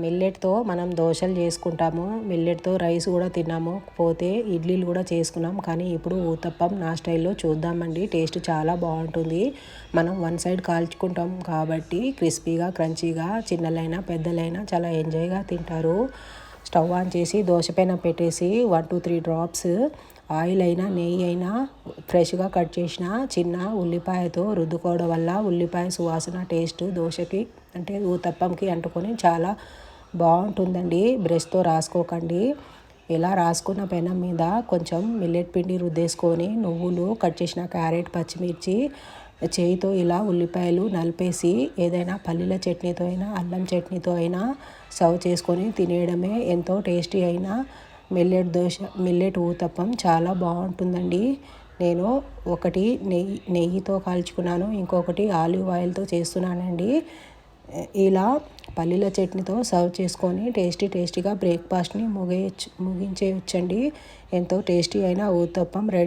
మిల్లెట్తో మనం దోశలు చేసుకుంటాము, మిల్లెట్తో రైస్ కూడా తిన్నాము, పోతే ఇడ్లీలు కూడా చేసుకున్నాం. కానీ ఇప్పుడు ఊతప్పం నా స్టైల్లో చూద్దామండి. టేస్ట్ చాలా బాగుంటుంది. మనం వన్ సైడ్ కాల్చుకుంటాం కాబట్టి క్రిస్పీగా క్రంచీగా చిన్నలైనా పెద్దలైనా చాలా ఎంజాయ్గా తింటారు. స్టవ్ ఆన్ చేసి దోశ పైన పెట్టేసి 1-2-3 డ్రాప్స్ ఆయిల్ అయినా నెయ్యి అయినా ఫ్రెష్గా కట్ చేసిన చిన్న ఉల్లిపాయతో రుద్దుకోవడం వల్ల ఉల్లిపాయ సువాసన టేస్ట్ దోశకి అంటే ఊతప్పంకి అంటుకొని చాలా బాగుంటుందండి. బ్రష్తో రాసుకోకండి. ఇలా రాసుకున్న పెనం మీద కొంచెం మిల్లెట్ పిండి రుద్దేసుకొని నువ్వులు, కట్ చేసిన క్యారెట్, పచ్చిమిర్చి చేయితో ఇలా ఉల్లిపాయలు నలిపేసి ఏదైనా పల్లీల చట్నీతో అయినా అల్లం చట్నీతో అయినా సర్వ్ చేసుకొని తినేయడమే. ఎంతో టేస్టీ అయిన మిల్లెట్ ఊతప్పం చాలా బాగుంటుందండి. నేను ఒకటి నెయ్యితో కాల్చుకున్నాను, ఇంకొకటి ఆలివ్ ఆయిల్తో చేస్తున్నానండి. ఇలా పల్లీల చట్నీతో సర్వ్ చేసుకొని టేస్టీగా బ్రేక్ఫాస్ట్ని ముగించేయచ్చండి. ఎంతో టేస్టీ అయిన ఊతప్పం రెడీ.